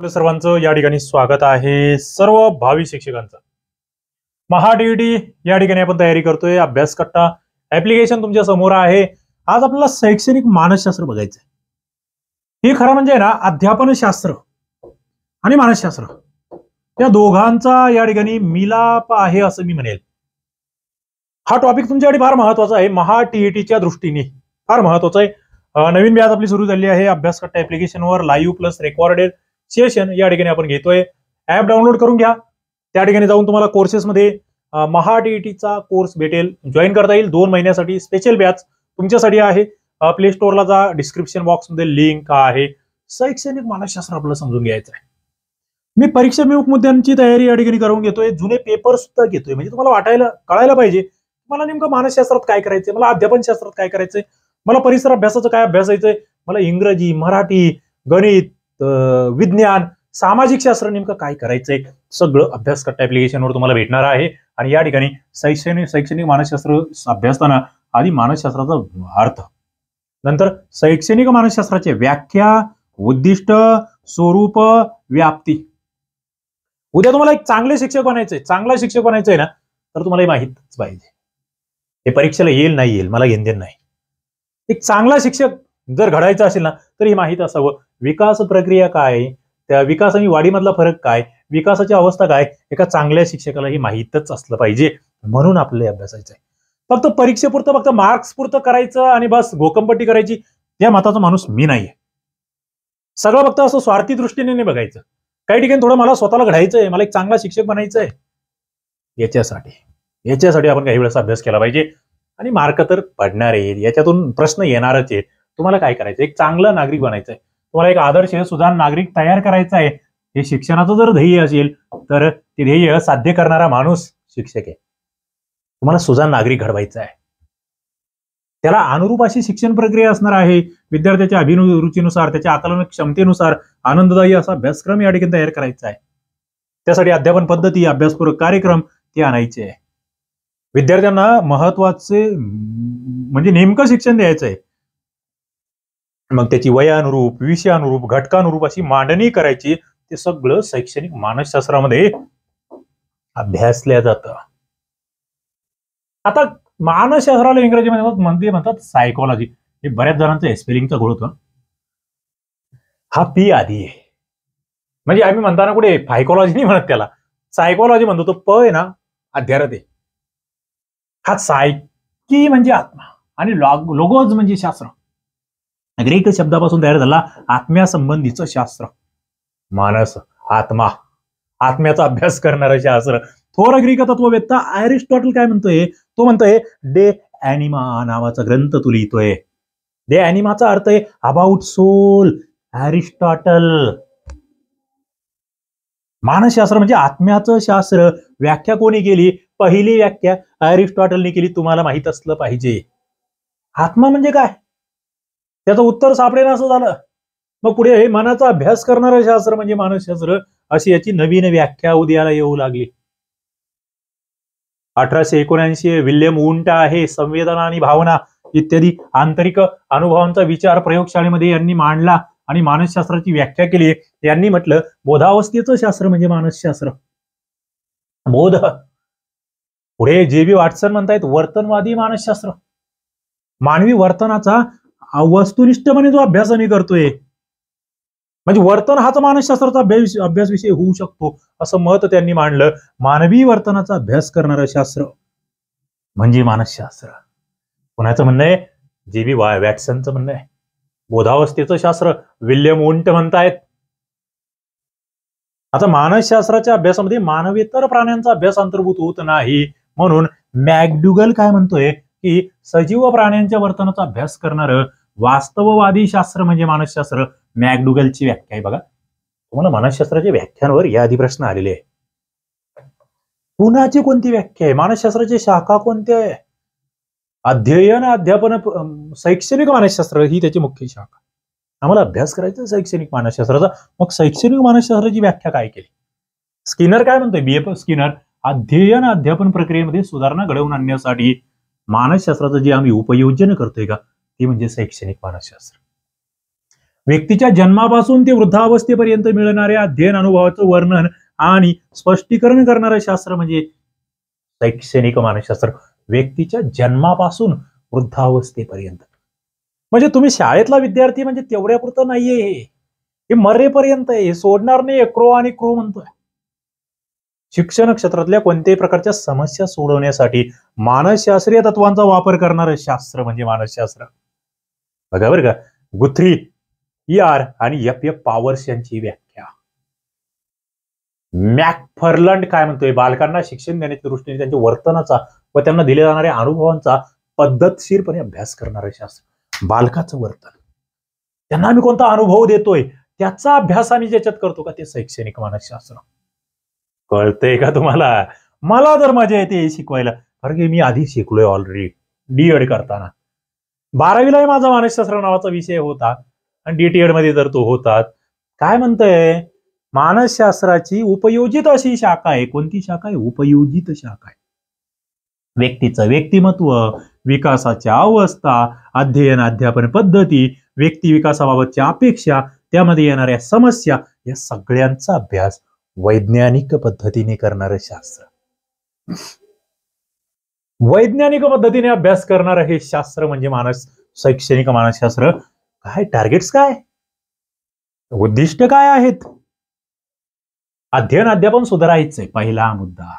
आपल्या सर्वांचं या ठिकाणी स्वागत आहे. सर्व भावी शिक्षकांचं महा टीईटी या ठिकाणी आपण तयारी करतोय. अभ्यास कट्टा ऍप्लिकेशन तुमच्या समोर आहे. आज आपल्याला शैक्षणिक मानसशास्त्र बघायचंय. हे खरं म्हणजे ना अध्यापन शास्त्र आणि मानसशास्त्र या दोघांचा या ठिकाणी मिलाप आहे असं मी म्हणेल. हा टॉपिक तुमच्यासाठी फार महत्वाचा आहे. महा टीईटीच्या दृष्टीने फार महत्वाचा आहे. नवीन बॅच आपली सुरू झाली आहे. अभ्यास कट्टा ऍप्लिकेशनवर लाईव्ह प्लस रेकॉर्डेड सेशन या ठिकाणी आपण घेतोय. ऍप डाउनलोड करून घ्या. त्या ठिकाणी जाऊन तुम्हाला कोर्सेसमध्ये महा टीईटीचा कोर्स भेटेल, जॉईन करता येईल. 2 महिन्यासाठी स्पेशल बॅच तुमच्यासाठी आहे. प्ले स्टोअरला जा, डिस्क्रिप्शन बॉक्समध्ये लिंक आहे. शैक्षणिक मानसशास्त्र आपल्याला समजून घ्यायचं आहे. मी परीक्षाभिमुख मुद्द्यांची तयारी या ठिकाणी करून घेतोय. जुने पेपर सुद्धा घेतोय. म्हणजे तुम्हाला कळायला पाहिजे मला नेमकं मानसशास्त्रात काय करायचंय, मला अध्यापन शास्त्रात काय करायचंय, मला परिसर अभ्यासाचं काय अभ्यासायचंय, मला इंग्रजी, मराठी, गणित, विज्ञान, सामाजिक शास्त्र नेमकं काय करायचंय, सगळं अभ्यास कट्टा ऍप्लिकेशनवर तुम्हाला भेटणार आहे. आणि या ठिकाणी शैक्षणिक मानसशास्त्र अभ्यासताना आधी मानसशास्त्राचा अर्थ, नंतर शैक्षणिक मानसशास्त्राचे व्याख्या, उद्दिष्ट, स्वरूप, व्याप्ती. उद्या तुम्हाला एक चांगले शिक्षक बनायचंय, चांगला शिक्षक बनायचंय ना, तर तुम्हाला हे माहितच पाहिजे. हे परीक्षेला येईल नाही येईल मला घेणदेण नाही. एक चांगला शिक्षक जर घडायचा असेल ना तर हे माहित असावं. विकास प्रक्रिया काय, त्या विकास आणि वाढीमधला फरक काय, विकासाची अवस्था काय, एका चांगल्या शिक्षकाला हे माहीतच असलं पाहिजे. म्हणून आपल्याला अभ्यासायचं आहे. फक्त परीक्षेपुरतं, फक्त मार्क्स पुरतं करायचं आणि बस घोकंपट्टी करायची, त्या मताचा माणूस मी नाहीये. सगळं फक्त असं स्वार्थी दृष्टीने नाही बघायचं. काही ठिकाणी थोडं मला स्वतःला घडायचंय, मला एक चांगला शिक्षक बनायचंय. याच्यासाठी आपण काही वेळेस अभ्यास केला पाहिजे. आणि मार्क तर पडणार आहेत, याच्यातून प्रश्न येणारच आहेत. तुम्हाला काय करायचं, एक चांगला नागरिक बनायचंय, तुम्हाला एक आदर्श सुधार नागरिक तयार करायचा आहे. हे शिक्षणाचं जर ध्येय असेल तर ते ध्येय साध्य करणारा माणूस शिक्षक आहे. तुम्हाला सुजाण नागरिक घडवायचा आहे. त्याला अनुरूप अशी शिक्षण प्रक्रिया असणार आहे. विद्यार्थ्याच्या अभिरुचीनुसार, त्याच्या आकलन क्षमतेनुसार आनंददायी असा अभ्यासक्रम या ठिकाणी तयार करायचा आहे. त्यासाठी अध्यापन पद्धती, अभ्यासपूरक कार्यक्रम ते आणायचे आहे. विद्यार्थ्यांना महत्वाचे म्हणजे नेमकं शिक्षण द्यायचंय. मग त्याची वयानुरूप, विषयानुरूप, घटकानुरूप अशी मांडणी करायची. ते सगळं शैक्षणिक मानसशास्त्रामध्ये अभ्यासल्या जातं. आता मानसशास्त्राला इंग्रजीमध्ये म्हणतात सायकोलॉजी. हे बऱ्याच जणांचं स्पेलिंगचा घोळ होतं. हा पी आधी आहे. म्हणजे आम्ही म्हणताना कुठे फायकोलॉजी नाही म्हणत, त्याला सायकोलॉजी म्हणतो. तो प आहे ना अध्यारत आहे. हा सायकी म्हणजे आत्मा आणि लोगोज म्हणजे शास्त्र. ग्रीक शब्दापासून तयार झाला आत्म्यासंबंधीचं शास्त्र. मानस, आत्मा, आत्म्याचा अभ्यास करणारं शास्त्र. थोर ग्रीक तत्ववेत्ता अरिस्टॉटल काय म्हणतोय, तो म्हणतोय डे अॅनिमा नावाचा ग्रंथ तू लिहितोय. डे अॅनिमाचा अर्थ आहे अबाउट सोल. अरिस्टॉटल. मानसशास्त्र म्हणजे आत्म्याचं शास्त्र. व्याख्या कोणी केली, पहिली व्याख्या अरिस्टॉटलने केली. तुम्हाला माहित असलं पाहिजे आत्मा म्हणजे काय. त्याचं उत्तर सापडेल असं झालं. मग पुढे हे मनाचा अभ्यास करणारं शास्त्र म्हणजे मानसशास्त्र, अशी याची नवीन व्याख्या उदयाला येऊ लागली. 1879 विल्यम वुंट आहे संवेदना आणि भावना इत्यादी आंतरिक अनुभवांचा विचार प्रयोगशाळेमध्ये यांनी मांडला आणि मानसशास्त्राची व्याख्या केली. यांनी म्हटलं बोधावस्थेचं शास्त्र म्हणजे मानसशास्त्र. बोध. पुढे जे.बी. वॉटसन म्हणतायत वर्तनवादी मानसशास्त्र. मानवी वर्तनाचा वस्तुनिष्ठपणे जो अभ्यास आम्ही करतोय, म्हणजे वर्तन हाच मानसशास्त्राचा अभ्यास विषय होऊ शकतो असं मत त्यांनी मांडलं. मानवी वर्तनाचा अभ्यास करणारं शास्त्र म्हणजे मानसशास्त्र. कोणाचं म्हणणं आहे, जे.बी. वॉटसनचं म्हणणं आहे. बोधावस्थेचं शास्त्र विल्यम वुंट म्हणतायत. आता मानसशास्त्राच्या अभ्यासामध्ये मानवेतर प्राण्यांचा अभ्यास अंतर्भूत होत नाही. म्हणून मॅकडुगल काय म्हणतोय की सजीव प्राण्यांच्या वर्तनाचा अभ्यास करणारं वास्तववादी शास्त्र म्हणजे मानसशास्त्र. मॅकडुगलची व्याख्या आहे बघा. तुम्हाला मानसशास्त्राच्या व्याख्यांवर याआधी प्रश्न आलेले आहे. कुणाची कोणती व्याख्या आहे, मानसशास्त्राची शाखा कोणत्या आहे. अध्ययन, अध्यापन, शैक्षणिक मानसशास्त्र ही त्याची मुख्य शाखा. आम्हाला अभ्यास करायचा शैक्षणिक मानसशास्त्राचा. मग शैक्षणिक मानसशास्त्राची व्याख्या काय केली. स्किनर काय म्हणतोय, बी.एफ. स्किनर, अध्ययन अध्यापन प्रक्रियेमध्ये सुधारणा घडवून आणण्यासाठी मानसशास्त्राचं जे आम्ही उपयोजन करतोय का ते म्हणजे शैक्षणिक मानसशास्त्र. व्यक्तीच्या जन्मापासून ते वृद्धावस्थेपर्यंत मिळणाऱ्या अध्ययन अनुभवाचं वर्णन आणि स्पष्टीकरण करणारं शास्त्र म्हणजे शैक्षणिक मानसशास्त्र. व्यक्तीच्या जन्मापासून वृद्धावस्थेपर्यंत. म्हणजे तुम्ही शाळेतला विद्यार्थी म्हणजे तेवढ्यापुरतं नाहीये, हे मरेपर्यंत आहे, हे सोडणार नाही. क्रो आणि क्रो म्हणतोय. शिक्षण क्षेत्रातल्या कोणत्याही प्रकारच्या समस्या सोडवण्यासाठी मानसशास्त्रीय तत्वांचा वापर करणारं शास्त्र म्हणजे मानसशास्त्र. बघा बरं का, गुथ्री, ER आणि F पॉवर्स यांची व्याख्या. मॅकफर्लंड काय म्हणतोय, बालकांना शिक्षण देण्याच्या दृष्टीने त्यांच्या वर्तनाचा व त्यांना दिल्या जाणाऱ्या अनुभवांचा पद्धतशीरपणे अभ्यास करणारं शास्त्र. बालकाचं वर्तन, त्यांना आम्ही कोणता अनुभव देतोय त्याचा अभ्यास आम्ही ज्याच्यात करतो का, ते शैक्षणिक मानसशास्त्र. कळतंय का तुम्हाला? मला तर मजा येते शिकवायला, कारण की मी आधी शिकलोय ऑलरेडी. D.Ed करताना 12वीला माझा मानसशास्त्र नावाचा विषय होता आणि DTED मध्ये तर तो होता. काय म्हणतंय, मानसशास्त्राची उपयोजित अशी शाखा आहे. कोणती शाखा आहे? उपयोजित शाखा आहे. व्यक्तीचं व्यक्तिमत्व, विकासाच्या अवस्था, अध्ययन अध्यापन पद्धती, व्यक्ती विकासाबाबतच्या अपेक्षा, त्यामध्ये येणाऱ्या समस्या, या सगळ्यांचा अभ्यास वैज्ञानिक पद्धतीने करणारं शास्त्र. वैज्ञानिक पद्धतीने अभ्यास करणारं हे शास्त्र म्हणजे शैक्षणिक मानसशास्त्र. काय टार्गेट्स, काय उद्दिष्ट काय आहेत? अध्ययन अध्यापन सुधारायचंय, पहिला मुद्दा.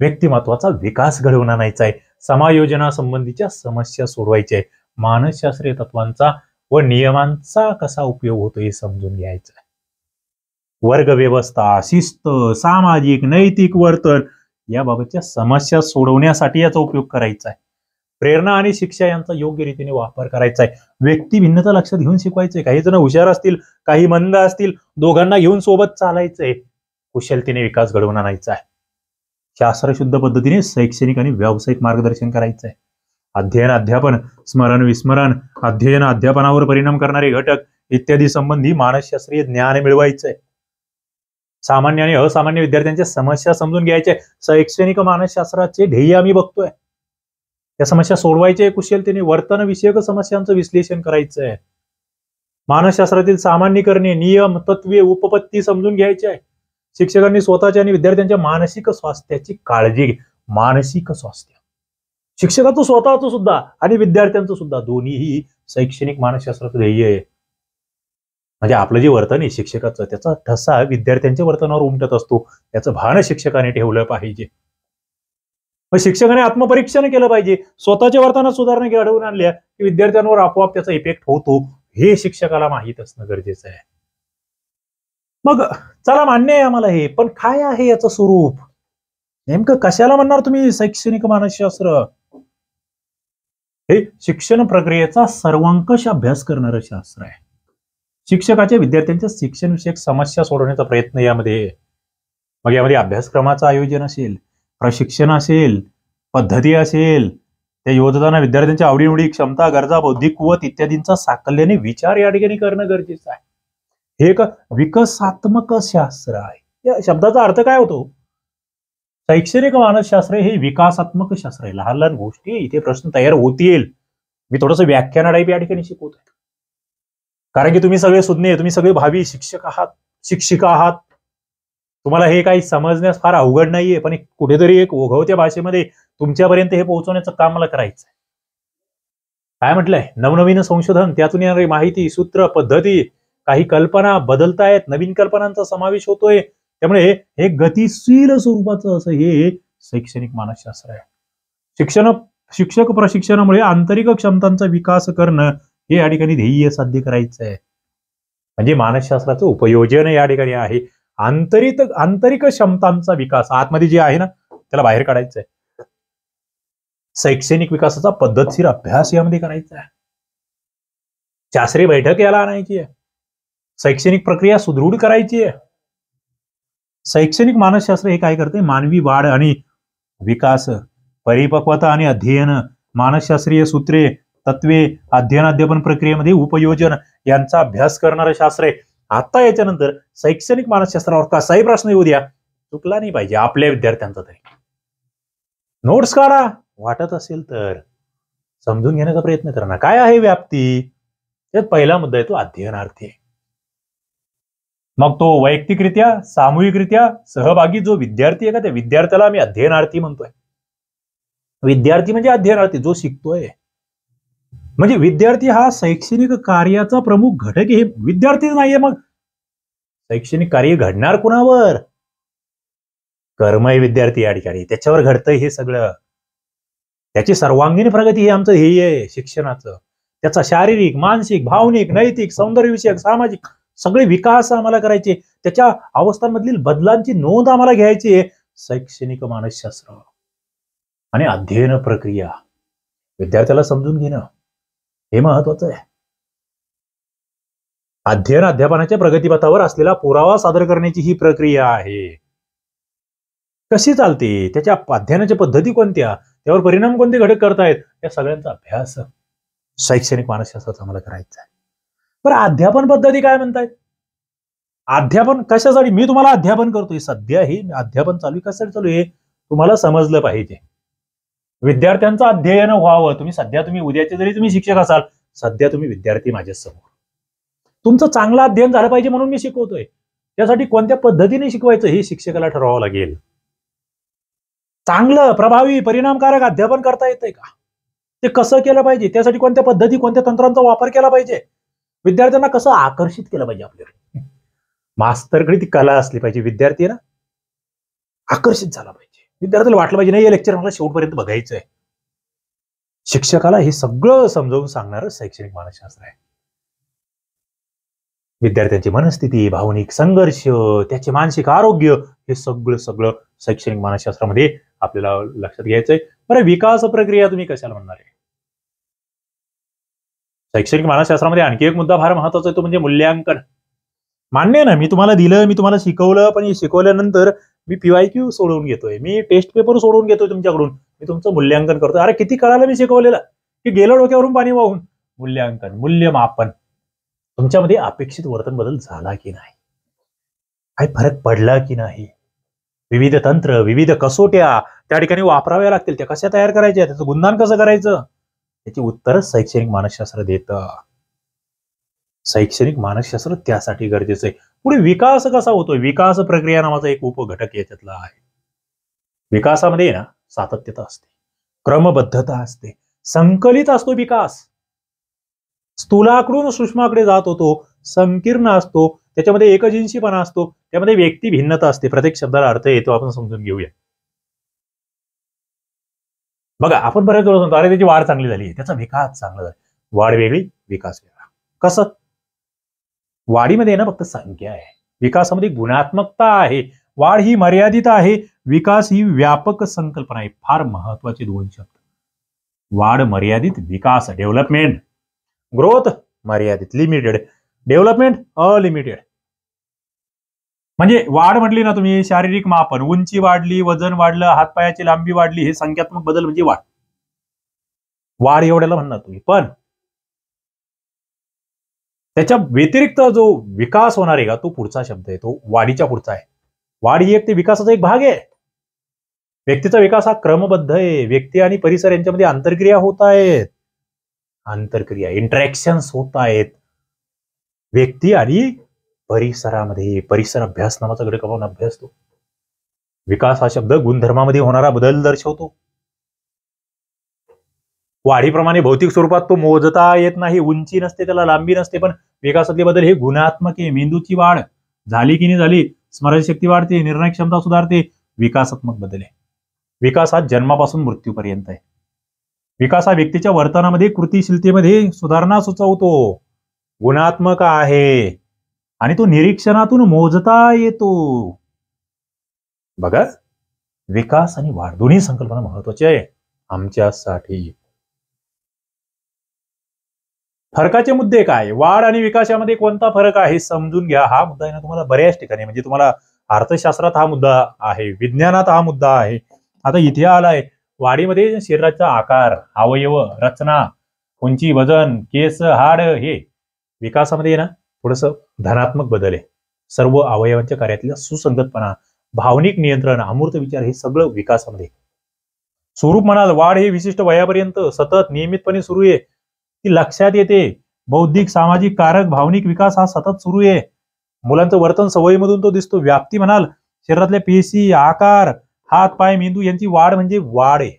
व्यक्तिमत्वाचा विकास घडवून आणायचा आहे. समायोजनासंबंधीच्या समस्या सोडवायच्या आहे. मानसशास्त्रीय तत्वांचा व नियमांचा कसा उपयोग होतो हे समजून घ्यायचं आहे. वर्ग व्यवस्था, शिस्त, सामाजिक नैतिक वर्तन याबाबतच्या समस्या सोडवण्यासाठी याचा उपयोग करायचा आहे. प्रेरणा आणि शिक्षा यांचा योग्य रीतीने वापर करायचा आहे. व्यक्ती भिन्नता लक्षात घेऊन शिकवायचंय. काही जण हुशार असतील, काही मंद असतील, दोघांना घेऊन सोबत चालायचंय. कुशलतेने विकास घडवून आणायचा आहे. शास्त्रशुद्ध पद्धतीने शैक्षणिक आणि व्यावसायिक मार्गदर्शन करायचं आहे. अध्ययन अध्यापन, स्मरण विस्मरण, अध्ययन अध्यापनावर परिणाम करणारे घटक इत्यादी संबंधी मानसशास्त्रीय ज्ञान मिळवायचंय. सामान्य आणि असामान्य विद्यार्थ्यांच्या समस्या समजून घ्यायच्या. शैक्षणिक मानसशास्त्राचे ध्येय आम्ही बघतोय. या समस्या सोडवायचे कुशलतेने. वर्तन विषयक समस्यांचं विश्लेषण करायचंय. मानसशास्त्रातील सामान्यीकरणे, नियम, तत्वे, उपपत्ती समजून घ्यायचे आहे. शिक्षकांनी स्वतःच्या आणि विद्यार्थ्यांच्या मानसिक स्वास्थ्याची काळजी घे. मानसिक स्वास्थ्य शिक्षकाचं स्वतःचं सुद्धा आणि विद्यार्थ्यांचं सुद्धा, दोन्हीही शैक्षणिक मानसशास्त्राचं ध्येय आहे. म्हणजे आपलं जे वर्तन आहे शिक्षकाचं, त्याचा ठसा विद्यार्थ्यांच्या वर्तनावर उमटत असतो. याचं भान शिक्षकाने ठेवलं पाहिजे. मग शिक्षकाने आत्मपरीक्षण केलं पाहिजे. स्वतःच्या वर्तनात सुधारणा घडवून आणल्या की विद्यार्थ्यांवर आपोआप त्याचा इफेक्ट होतो, हे शिक्षकाला माहीत असणं गरजेचं आहे. मग चला, मान्य आहे आम्हाला हे, पण काय आहे याचं स्वरूप? नेमकं कशाला म्हणणार तुम्ही शैक्षणिक मानसशास्त्र? हे शिक्षण प्रक्रियेचा सर्वंकष अभ्यास करणारं शास्त्र आहे. शिक्षकाच्या विद्यार्थ्यांच्या शिक्षण विषयक समस्या सोडवण्याचा प्रयत्न यामध्ये. मग यामध्ये अभ्यासक्रमाचं आयोजन असेल, प्रशिक्षण असेल, पद्धती असेल, त्या योजताना विद्यार्थ्यांच्या आवडीनिवडी, क्षमता, गरजा, बौद्धिक कुवत इत्यादींचा साकल्याने विचार या ठिकाणी करणं गरजेचं आहे. हे एक विकासात्मक शास्त्र आहे. या शब्दाचा अर्थ काय होतो? शैक्षणिक मानसशास्त्र हे विकासात्मक शास्त्र आहे. लहान लहान गोष्टी इथे प्रश्न तयार होतील. मी थोडंसं व्याख्यान टाईप या ठिकाणी शिकवतोय, कारण की तुम्ही सगळे सुज्ञ, तुम्ही सगळे भावी शिक्षक आहात, शिक्षिका आहात. तुम्हाला हे काही समजण्यास फार अवघड नाहीये, पण कुठेतरी एक ओघवत्या भाषेमध्ये तुमच्यापर्यंत हे पोहोचवण्याचं काम मला करायचं आहे. काय म्हटलंय? नवनवीन संशोधन, त्यातून येणारी माहिती, सूत्र, पद्धती, काही कल्पना बदलतायत, नवीन कल्पनांचा समावेश होतोय. त्यामुळे हे गतिशील स्वरूपाचं असं हे शैक्षणिक मानसशास्त्र आहे. शिक्षक प्रशिक्षणामुळे आंतरिक क्षमतांचा विकास करणं हे या ठिकाणी ध्येय साध्य करायचं आहे. म्हणजे मानसशास्त्राचं उपयोजन या ठिकाणी आहे. आंतरिक क्षमतांचा विकास, आतमध्ये जे आहे ना त्याला बाहेर काढायचं आहे. शैक्षणिक विकासाचा पद्धतशीर अभ्यास यामध्ये करायचा आहे. शास्त्रीय बैठक याला आणायची आहे. शैक्षणिक प्रक्रिया सुदृढ करायची आहे. शैक्षणिक मानसशास्त्र हे काय करते? मानवी वाढ आणि विकास, परिपक्वता आणि अध्ययन, मानसशास्त्रीय सूत्रे, तत्वे, अध्ययन अध्यापन प्रक्रियेमध्ये उपयोजन यांचा अभ्यास करणारं शास्त्र आहे. आता याच्यानंतर शैक्षणिक मानसशास्त्रावर कसाही प्रश्न येऊ द्या, चुकला नाही पाहिजे आपल्या विद्यार्थ्यांचा तरी. नोट्स काढा, वाटत असेल तर समजून घेण्याचा प्रयत्न करा. काय आहे व्याप्ती? त्यात पहिला मुद्दा आहे तो अध्ययनार्थी आहे. मग तो वैयक्तिकरित्या, सामूहिकरित्या सहभागी जो विद्यार्थी आहे का, त्या विद्यार्थ्याला आम्ही अध्ययनार्थी म्हणतोय. विद्यार्थी म्हणजे अध्ययनार्थी, जो शिकतोय. म्हणजे विद्यार्थी हा शैक्षणिक कार्याचा प्रमुख घटक आहे. विद्यार्थीच नाहीये, मग शैक्षणिक कार्य घडणार कुणावर? कर्मय विद्यार्थी या ठिकाणी, त्याच्यावर घडतंय हे सगळं. त्याची सर्वांगीण प्रगती हे आमचं ध्येय आहे शिक्षणाचं. त्याचा शारीरिक, मानसिक, भावनिक, नैतिक, सौंदर्यविषयक, सामाजिक सगळे विकास आम्हाला करायचे. त्याच्या अवस्थांमधील बदलांची नोंद आम्हाला घ्यायची आहे. शैक्षणिक मानसशास्त्र आणि अध्ययन प्रक्रिया विद्यार्थ्याला समजून घेणं हे महत्वाचं आहे. अध्ययन अध्यापनाच्या प्रगतीपथावर असलेला पुरावा सादर करण्याची ही प्रक्रिया आहे. कशी चालते, त्याच्या अध्ययनाच्या पद्धती कोणत्या, त्यावर परिणाम कोणते घटक करतायत, या सगळ्यांचा अभ्यास शैक्षणिक मानसशास्त्राचा आम्हाला करायचा आहे. बरं, अध्यापन पद्धती काय म्हणतायत? अध्यापन कशासाठी? मी तुम्हाला अध्यापन करतोय सध्या, हे अध्यापन चालू कशासाठी चालू आहे तुम्हाला समजलं पाहिजे. विद्यार्थ्यांचं अध्ययन व्हावं. तुम्ही उद्याचे जरी तुम्ही शिक्षक असाल, सध्या तुम्ही विद्यार्थी माझ्या समोर. तुमचं चांगलं अध्ययन झालं पाहिजे म्हणून मी शिकवतोय. त्यासाठी कोणत्या पद्धतीने शिकवायचं हे शिक्षकाला ठरवावं लागेल. चांगलं, प्रभावी, परिणामकारक अध्यापन करता येतंय का, ते कसं केलं पाहिजे, त्यासाठी कोणत्या पद्धती, कोणत्या तंत्रांचा वापर केला पाहिजे, विद्यार्थ्यांना कसं आकर्षित केलं पाहिजे. आपल्याला मास्तरकडे ती कला असली पाहिजे. विद्यार्थी ना आकर्षित झाला पाहिजे. विद्यार्थ्याला वाटलं पाहिजे नाही, हे लेक्चर मला शेवटपर्यंत बघायचंय. शिक्षकाला हे सगळं समजावून सांगणारं शैक्षणिक मानसशास्त्र आहे. विद्यार्थ्यांची मनस्थिती, भावनिक संघर्ष, त्याचे मानसिक आरोग्य हे सगळं शैक्षणिक मानसशास्त्रामध्ये आपल्याला लक्षात घ्यायचंय. बरं, विकास प्रक्रिया तुम्ही कशाला म्हणणार आहे? शैक्षणिक मानसशास्त्रामध्ये आणखी एक मुद्दा फार महत्वाचा आहे, तो म्हणजे मूल्यांकन. मान्य आहे ना, मी तुम्हाला दिलं, मी तुम्हाला शिकवलं, पण शिकवल्यानंतर मी PYQ सोडवून घेतोय, मी टेस्ट पेपर सोडवून घेतोय तुमच्याकडून, मी तुमचं मूल्यांकन करतोय. अरे किती कळालं मी शिकवलेलं, की गेलं डोक्यावरून पाणी वाहून. मूल्यांकन, मूल्यमापन, तुमच्यामध्ये अपेक्षित वर्तन बदल झाला की नाही, काही फरक पडला की नाही, विविध तंत्र, विविध कसोट्या त्या ठिकाणी वापराव्या लागतील. त्या कशा तयार करायच्या, त्याचं गुणगान कसं करायचं, त्याची उत्तर शैक्षणिक मानसशास्त्र देतं. शैक्षणिक मानसशास्त्र त्यासाठी गरजेचं आहे. पुढे विकास कसा होतोय? विकास प्रक्रिया नावाचा एक उपघटक याच्यातला आहे. विकासामध्ये ना सातत्यता असते, क्रमबद्धता असते, संकलित असतो विकास. स्थूलाकडून सूक्ष्माकडे जात होतो, संकीर्ण असतो, त्याच्यामध्ये एकजिन्सीपणा असतो, त्यामध्ये व्यक्ती भिन्नता असते. प्रत्येक शब्दाला अर्थ येतो, आपण समजून घेऊया. बघा, आपण बऱ्याच वेळा म्हणतो अरे त्याची वाढ चांगली झाली, त्याचा विकास चांगला झाला. वाढ वेगळी, विकास वेगळा. कसं? वाढीमध्ये ना फक्त संख्या आहे, विकासामध्ये गुणात्मकता आहे. वाढ ही मर्यादित आहे, विकास ही व्यापक संकल्पना आहे. फार महत्वाचे दोन शब्द. वाढ मर्यादित, विकास डेव्हलपमेंट. ग्रोथ मर्यादित, लिमिटेड. डेव्हलपमेंट अलिमिटेड. म्हणजे वाढ म्हटली ना तुम्ही, शारीरिक मापन, उंची वाढली, वजन वाढलं, हातपायाची लांबी वाढली, हे संख्यात्मक बदल म्हणजे वाढ. वाढ एवढ्याला म्हणणार तुम्ही. पण त्याच्या व्यतिरिक्त जो विकास होणार आहे का, तो पुढचा शब्द आहे, तो वाढीच्या पुढचा आहे. वाढ ही एक ते विकासाचा एक भाग आहे. व्यक्तीचा विकास हा क्रमबद्ध आहे. व्यक्ती आणि परिसर यांच्यामध्ये आंतरक्रिया होत आहेत, आंतरक्रिया, इंटरॅक्शन्स होत आहेत. व्यक्ती आणि परिसरामध्ये परिसर अभ्यास नावाचा घटक आपण अभ्यासतो. विकास हा शब्द गुणधर्मामध्ये होणारा बदल दर्शवतो. वाढीप्रमाणे भौतिक स्वरूपात तो मोजता येत नाही, उंची नसते, त्याला लांबी नसते, पण विकासातले बदल हे गुणात्मक आहे. मेंदूची वाढ झाली की नाही झाली, स्मरणशक्ती वाढते, निर्णय क्षमता सुधारते, विकासात्मक बदल आहे. विकास हा जन्मापासून मृत्यूपर्यंत आहे. विकास हा व्यक्तीच्या वर्तनामध्ये, कृतीशीलतेमध्ये सुधारणा सुचवतो, गुणात्मक आहे आणि तो निरीक्षणातून मोजता येतो. बघा, विकास आणि वाढ दोन्ही संकल्पना महत्वाची आहे आमच्यासाठी. फरकाचे मुद्दे काय, वाढ आणि विकास यामध्ये कोणता फरक आहे समजून घ्या. हा मुद्दा आहे ना तुम्हाला बऱ्याच ठिकाणी, म्हणजे तुम्हाला अर्थशास्त्रात हा मुद्दा आहे, विज्ञानात हा मुद्दा आहे. आता इथे आलाय. वाढीमध्ये शरीराचा आकार, अवयव, रचना, उंची, वजन, केस, हाड, हे. विकासामध्ये ना थोडस धनात्मक बदल आहे. सर्व अवयवांच्या कार्यातल्या सुसंगतपणा, भावनिक नियंत्रण, अमूर्त विचार, हे सगळं विकासामध्ये. स्वरूप म्हणाल, वाढ हे विशिष्ट वयापर्यंत सतत नियमितपणे सुरू आहे, ती लक्षात येते. बौद्धिक, सामाजिक, कारक, भावनिक विकास हा सतत सुरू आहे. मुलांचं वर्तन सवयीमधून तो दिसतो. व्याप्ती म्हणाल, शरीरातल्या पेशी, आकार, हात, पाय, मेंदू यांची वाढ म्हणजे वाढ आहे.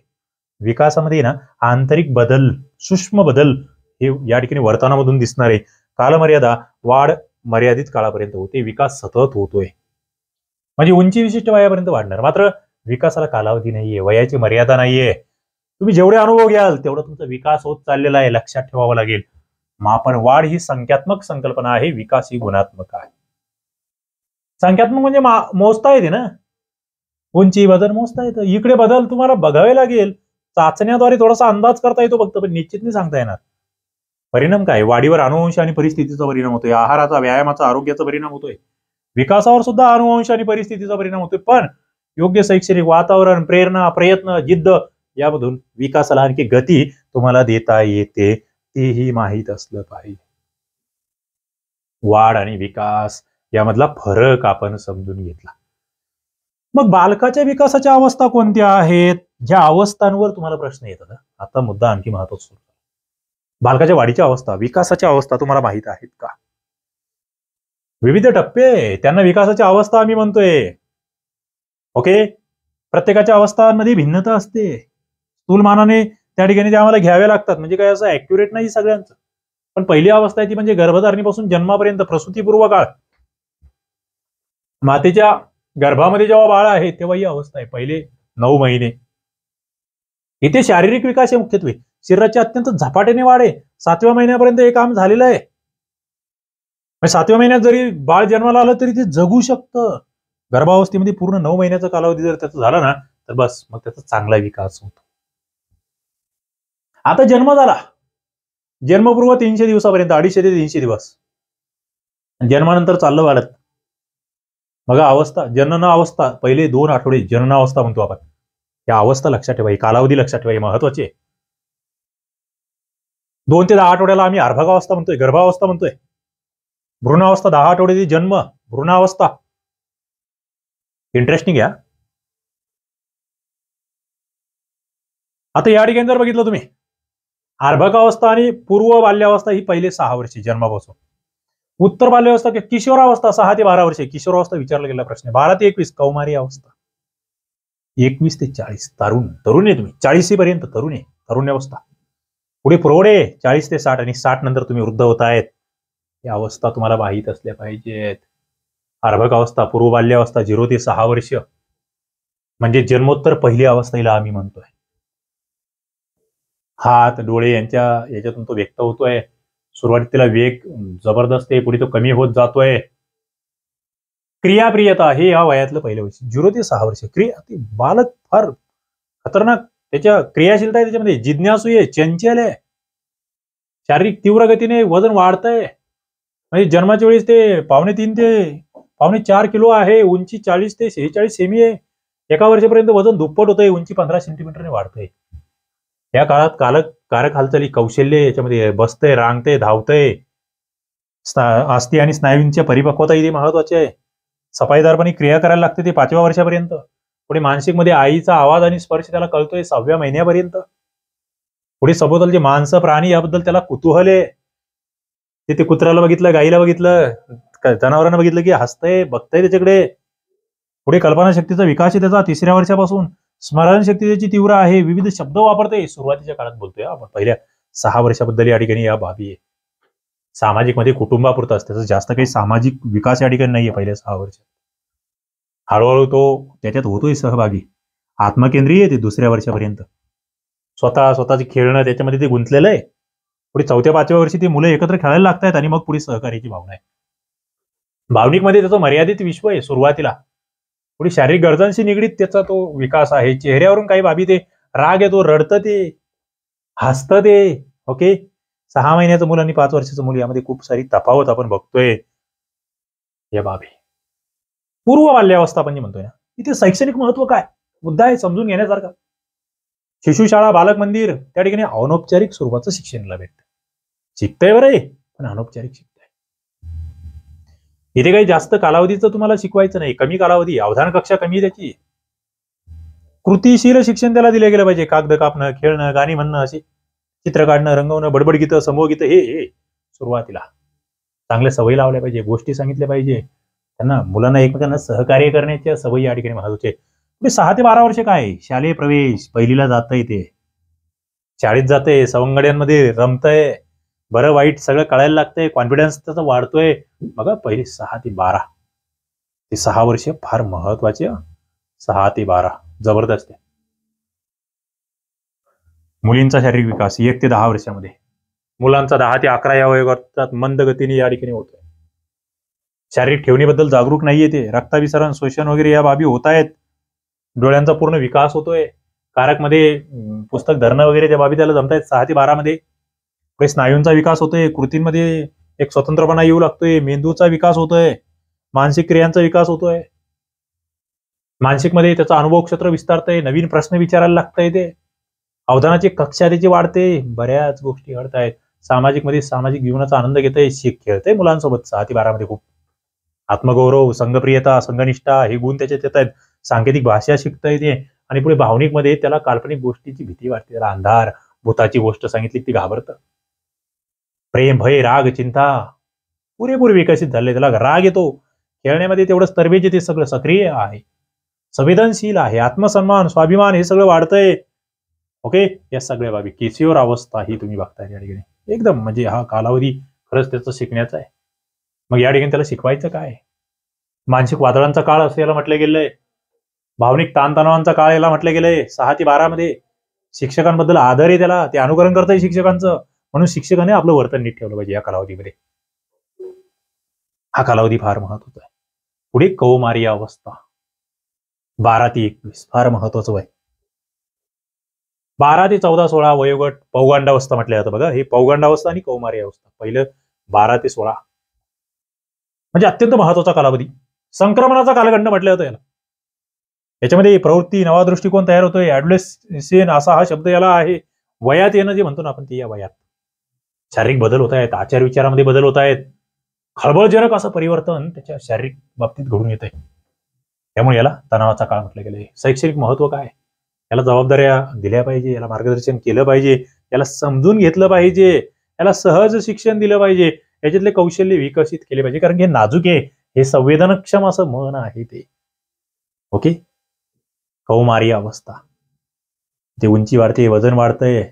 विकासामध्ये ना आंतरिक बदल, सूक्ष्म बदल हे या ठिकाणी वर्तनामधून दिसणारे. कालमर्यादा, वाढ मर्यादित काळापर्यंत होते. विकास सतत होतोय. म्हणजे उंची विशिष्ट वयापर्यंत वाढणार. मात्र विकासाला कालावधी नाहीये, वयाची मर्यादा नाहीये. तुम्ही जेवढे अनुभव घ्याल तेवढा तुमचा विकास होत चाललेला आहे, लक्षात ठेवावं लागेल. मापन, वाढ ही संख्यात्मक संकल्पना आहे, विकास ही गुणात्मक आहे. संख्यात्मक म्हणजे मोजता येते ना, उंची बदल मोजता येतं. इकडे बदल तुम्हाला बघावे लागेल, चाचण्याद्वारे थोडासा अंदाज करता येतो फक्त, पण निश्चित नाही सांगता येणार. परिणाम काय? वाढीवर अनुवंश आणि परिस्थितीचा परिणाम होतोय, आहाराचा, व्यायामाचा, आरोग्याचा परिणाम होतोय. विकासावर सुद्धा अनुवंश आणि परिस्थितीचा परिणाम होतोय. पण योग्य शैक्षणिक वातावरण, प्रेरणा, प्रयत्न, जिद्द यामधून विकासाला आणखी गती तुम्हाला देता येते, तेही माहीत असलं पाहिजे. वाढ आणि विकास यामधला फरक आपण समजून घेतला. मग बालकाच्या विकासाच्या अवस्था कोणत्या आहेत? ज्या अवस्थांवर तुम्हाला प्रश्न येतात. आता मुद्दा आणखी महत्वाचा. बालकाच्या वाढीच्या अवस्था, विकासाच्या अवस्था तुम्हाला माहित आहेत का? विविध टप्पे, त्यांना विकासाच्या अवस्था आम्ही म्हणतोय. ओके, प्रत्येकाच्या अवस्थांमध्ये भिन्नता असते. स्थूलमानाने त्या ठिकाणी ते आम्हाला घ्यावे लागतात. म्हणजे काय असं ऍक्युरेट नाही सगळ्यांचं. पण पहिली अवस्था आहे ती म्हणजे गर्भधारणेपासून जन्मापर्यंत, प्रसूतीपूर्व काळ. मातेच्या गर्भामध्ये जेव्हा बाळ आहे तेव्हा ही अवस्था आहे, पहिले 9 महिने. इथे शारीरिक विकास आहे मुख्यत्वे. शरीराची अत्यंत झपाट्याने वाढ आहे. 7व्या महिन्यापर्यंत हे काम झालेलं आहे. 7व्या महिन्यात जरी बाळ जन्माला आलं तरी ते जगू शकतं. गर्भावस्थेमध्ये पूर्ण 9 महिन्याचा कालावधी जर त्याचा झाला ना तर बस मग त्याचा चांगला विकास होतो. आता जन्म झाला, जन्मपूर्व 300 दिवसापर्यंत, 250 ते 300 दिवस. जन्मानंतर चाललं वाढत. बघा अवस्था, जनन अवस्था, पहिले 2 आठवडे जनन अवस्था म्हणतो आपण. या अवस्था लक्षात ठेवा, कालावधी लक्षात ठेवा, हे महत्वाचे. 2 ते 10 आठवड्याला आम्ही अर्भकावस्था म्हणतोय, गर्भावस्था म्हणतोय. भ्रूणावस्था 10 आठवड्याची जन्म, भ्रूणावस्था. इंटरेस्टिंग आहे. आता या ठिकाणी जर बघितलं तुम्ही, अर्भकावस्था आणि पूर्व बाल्यावस्था ही पहिले 6 वर्षे जन्मापासून. उत्तर बाल्यावस्था, किशोरावस्था 6 ते 12 वर्षे. किशोरावस्था विचारला गेला प्रश्न. 12 ते 21 कौमारी अवस्था. 21 ते 40 तरुण आहे तुम्ही. 40 पर्यंत तरुण आहे, तरुणावस्था. पुढे प्रौढ आहे 40 ते 60, आणि 60 नंतर तुम्ही वृद्ध होतायत. या अवस्था तुम्हाला माहीत असल्या पाहिजेत. अर्भकावस्था, पूर्व बाल्यावस्था 0 ते 6 वर्ष म्हणजे जन्मोत्तर पहिली अवस्थेला आम्ही म्हणतोय. हात, डोळे याच्यातून तो व्यक्त होतोय. सुरुवातीला वेग जबरदस्त आहे, पुढे तो कमी होत जातोय. क्रियाप्रियता हे या वयातलं पहिलं वर्ष, 0 ते 6 वर्ष. बालक फार खतरनाक, त्याच्या क्रियाशीलता आहे, त्याच्यामध्ये जिज्ञासू आहे, चंचल आहे, शारीरिक तीव्र गतीने वजन वाढतंय. म्हणजे जन्माच्या वेळेस ते 3.5 ते 4.5 किलो आहे, उंची 40 ते 46 सेमी आहे. एका वर्षापर्यंत वजन दुप्पट होतंय, उंची 15 सेंटीमीटरने वाढतंय. या काळात कारक हालचाली, कौशल्य याच्यामध्ये बसतंय, रांगतंय, धावतंय. अस्थि आणि स्नायूंच्या परिपक्वता इथे महत्वाची आहे. सफाईदारपणे क्रिया करायला लागते ते 5व्या वर्षापर्यंत. पुढे मानसिक मध्ये आईचा आवाज आणि स्पर्श त्याला कळतोय 6व्या महिन्यापर्यंत. पुढे सभोवतालचे माणसं, प्राणी याबद्दल त्याला कुतूहल आहे. ते कुत्र्याला बघितलं, गाईला बघितलं, जनावरांना बघितलं की हसतंय, बघतंय त्याच्याकडे. पुढे कल्पनाशक्तीचा विकास आहे त्याचा 3ऱ्या वर्षापासून. स्मरणशक्ती त्याची तीव्र आहे, विविध शब्द वापरते. सुरुवातीच्या काळात बोलतोय आपण, पहिल्या 6 वर्षाबद्दल या ठिकाणी या बाबी आहे. सामाजिक मध्ये कुटुंबापुरतं असतं, त्याचा जास्त काही सामाजिक विकास या ठिकाणी नाहीये पहिल्या 6 वर्षात. हळूहळू तो त्याच्यात होतोय सहभागी. आत्मकेंद्रीय ते 2ऱ्या वर्षापर्यंत. स्वतःचे खेळणं त्याच्यामध्ये ते गुंतलेलं आहे. पुढे 4-5व्या वर्षी ती मुलं एकत्र खेळायला लागतात, आणि मग पुढे सहकार्याची भावना आहे. भावनिक मध्ये त्याचं मर्यादित विश्व आहे सुरुवातीला. पुढे शारीरिक गरजांशी निगडीत त्याचा तो विकास आहे. चेहऱ्यावरून काही बाबी, ते राग येतो, रडतं, ते हसतं ते. ओके, 6 महिन्याचं मूल आणि 5 वर्षाचं मूल यामध्ये खूप सारी तफावत आपण बघतोय. या बाबी पूर्व बाल्यावस्था आपण जे म्हणतोय ना, इथे शैक्षणिक महत्व काय मुद्दा आहे समजून घेण्यासारखा. शिशुशाळा, बालक मंदिर, त्या ठिकाणी अनौपचारिक स्वरूपाचं शिक्षणाला भेटतं. शिकतंय बरं आहे, पण अनौपचारिक शिकतंय. इथे काही जास्त कालावधीचं तुम्हाला शिकवायचं नाही, कमी कालावधी, अवधान कक्षा कमी त्याची. कृतीशील शिक्षण त्याला दिलं गेलं पाहिजे. कागद कापणं, खेळणं, गाणी म्हणणं, असे चित्र काढणं, रंगवणं, बडबड गीतं, समूह गीतं, हे सुरुवातीला चांगल्या सवयी लावल्या पाहिजे, गोष्टी सांगितल्या पाहिजे त्यांना. मुलांना एकमेकांना सहकार्य करण्याच्या सवयी या ठिकाणी महत्वाचे. पुढे 6 ते 12 वर्ष काय, शालेय प्रवेश, पहिलीला जातंय ते, शाळेत जाते, सवंगड्यांमध्ये रमतंय, बरं वाईट सगळं कळायला लागतंय, कॉन्फिडन्स त्याचा वाढतोय. बघा पहिली 6 ते 12 ते 6 वर्ष फार महत्वाचे. 6 ते 12 जबरदस्त आहे. मुलींचा शारीरिक विकास 1 ते 10 वर्षामध्ये, मुलांचा 10 ते 11 या वयोगटात मंद गतीने या ठिकाणी होतोय. शारीरिक ठेवणीबद्दल जागरूक नाहीये ते, रक्ताभिसरण, शोषण वगैरे या बाबी होत आहेत. डोळ्यांचा पूर्ण विकास होतोय, कारकमध्ये पुस्तक धरणं वगैरे त्या बाबी त्याला जमतायत 6 ते 12 मध्ये. स्नायूंचा विकास होतोय, कृतींमध्ये एक स्वतंत्रपणा येऊ लागतोय, मेंदूचा विकास होतोय, मानसिक क्रियांचा विकास होतोय, मानसिक मध्ये त्याचा अनुभव क्षेत्र विस्तारतंय, नवीन प्रश्न विचारायला लागतंय, ते अवधानाची कक्षा त्याची वाढते, बऱ्याच गोष्टी घडतायत. सामाजिक मध्ये सामाजिक जीवनाचा आनंद घेतोय, खेळतंय मुलांसोबत 6 ते 12 मध्ये खूप. आत्मगौरव, संघप्रियता, संघनिष्ठा हे गुण त्याच्यात येत आहेत. सांकेतिक भाषा शिकता येते. आणि पुढे भावनिक मध्ये त्याला काल्पनिक गोष्टीची भीती वाटते, त्याला अंधार भूताची गोष्ट सांगितली ती घाबरतं. प्रेम, भय, राग, चिंता पुरेपूर विकसित झाले, त्याला राग येतो. खेळण्यामध्ये तेवढंच तरबेज ते सगळं सक्रिय आहे, संवेदनशील आहे, आत्मसन्मान, स्वाभिमान हे सगळं वाढतंय. ओके, या सगळ्या बाबी किशोर अवस्था ही तुम्ही बघताय या ठिकाणी. एकदम म्हणजे हा कालावधी खरंच त्याचा शिकण्याचा आहे. मग या ठिकाणी त्याला शिकवायचं काय, मानसिक वादळांचा काळ असं याला म्हटलं गेलंय, भावनिक ताणतणावांचा काळ याला म्हटलं गेलंय. 6 ते 12 मध्ये शिक्षकांबद्दल आदर आहे त्याला, ते अनुकरण करतंय शिक्षकांचं, म्हणून शिक्षकाने आपलं वर्तन नीट ठेवलं पाहिजे या कालावधीमध्ये. हा कालावधी फार महत्वाचा आहे. पुढे कौमारी अवस्था 12 ते 21 फार महत्वाचं आहे. 12 ते 14-16 वयोगट पौगंडावस्था म्हटलं जातं बघा. हे पौगंडावस्था आणि कौमारी अवस्था. पहिलं 12 ते 16 म्हणजे अत्यंत महत्वाचा कालावधी, संक्रमणाचा कालखंड म्हटलं जातं याला. याच्यामध्ये प्रवृत्ती, नवा दृष्टिकोन तयार होतोय. ऍडोलेसेंट असा हा शब्द याला आहे. वयात येणं जे म्हणतो ना आपण, ते या वयात शारीरिक बदल होत आहेत, आचार विचारामध्ये बदल होत आहेत, खळबळजनक असं परिवर्तन त्याच्या शारीरिक बाबतीत घडून येत आहे. त्यामुळे याला तणावाचा काळ म्हटलं गेलंय. शैक्षणिक महत्व काय, याला जबाबदाऱ्या दिल्या पाहिजे, याला मार्गदर्शन केलं पाहिजे, याला समजून घेतलं पाहिजे, याला सहज शिक्षण दिलं पाहिजे, याच्यातले कौशल्य विकसित केले पाहिजे. कारण हे नाजूक आहे, हे संवेदनक्षम असं मन आहे ते. ओके, कौमारी अवस्था, ते उंची वाढते, वजन वाढतंय,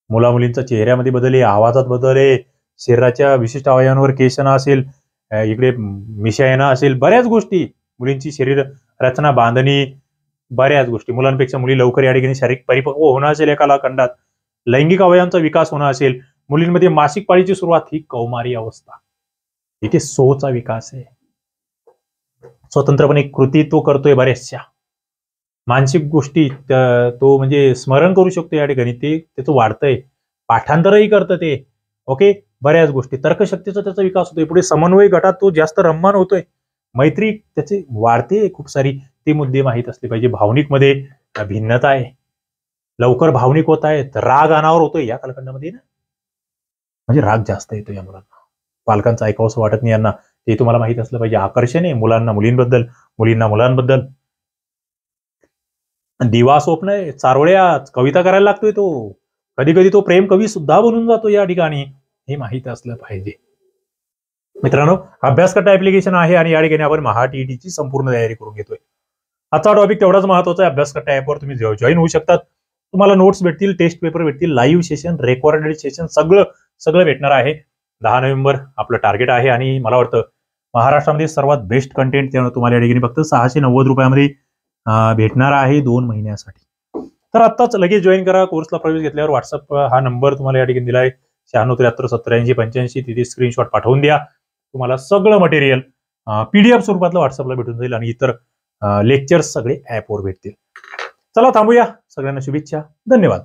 मुला मुलींचा चेहऱ्यामध्ये बदल आहे, आवाजात बदल आहे, शरीराच्या विशिष्ट अवयवांवर केशना असेल, इकडे मिशा येणं असेल, बऱ्याच गोष्टी, मुलींची शरीर रचना, बांधणी, बऱ्याच गोष्टी. मुलांपेक्षा मुली लवकर या ठिकाणी शारीरिक परिपक्व होणं असेल या कालखंडात, लैंगिक अवयवांचा विकास होणं असेल, मुलींमध्ये मासिक पाळीची सुरुवात, ही कौमारी अवस्था. इथे सोचा विकास आहे, स्वतंत्रपणे कृती तो करतोय बऱ्याचशा, मानसिक गोष्टी तो म्हणजे स्मरण करू शकतो या ठिकाणी, ते त्याचं वाढतंय, पाठांतरही करतं ते. ओके, बऱ्याच गोष्टी, तर्कशक्तीचा त्याचा विकास होतोय. पुढे समन्वय गटात तो जास्त रममान होतोय, मैत्री त्याची वाढते खूप सारी, ते मुद्दे माहीत असले पाहिजे. भावनिक मध्ये भिन्नता आहे, लवकर भावनिक होत आहेत, राग अनावर होतोय या कालखंडामध्ये ना, म्हणजे राग जास्त येतो या मुलांना, पालकांचं ऐकावंसं वाटत नाही यांना, ते तुम्हाला माहित असलं पाहिजे. आकर्षण आहे मुलांना मुलींबद्दल, मुलींना मुलांबद्दल. दिवा स्वप्न आहे, चारोळ्यात कविता करायला लागतोय तो, कधी कधी तो प्रेम कवी सुद्धा बनून जातो या ठिकाणी, हे माहित असलं पाहिजे. मित्रांनो, अभ्यासकट्टा ऍप्लिकेशन आहे आणि या ठिकाणी आपण महाटीईटीची संपूर्ण तयारी करून घेतोय. आजचा टॉपिक तेवढाच महत्वाचा आहे. अभ्यासकट्टा ऍपवर तुम्ही जॉईन होऊ शकतात. तुम्हाला नोट्स भेटतील, टेस्ट पेपर भेटतील, लाईव्ह सेशन, रेकॉर्डेड सेशन सगळं भेटणार आहे. 10 नोव्हेंबर आपलं टार्गेट आहे आणि मला वाटतं महाराष्ट्रामध्ये सर्वात बेस्ट कंटेंट तुम्हाला या ठिकाणी फक्त 690 रुपयामध्ये भेटणार आहे 2 महिन्यासाठी. तर आत्ताच लगेच जॉईन करा. कोर्सला प्रवेश घेतल्यावर व्हॉट्सअप हा नंबर तुम्हाला या ठिकाणी दिलाय 9673708085. तिथे स्क्रीनशॉट पाठवून द्या. तुम्हाला सगळं मटेरियल PDF स्वरूपातलं व्हॉट्सअपला भेटून जाईल आणि इतर लेक्चर्स सगळे ऍपवर भेटतील. चला थांबूया. सगळ्यांना शुभेच्छा. धन्यवाद.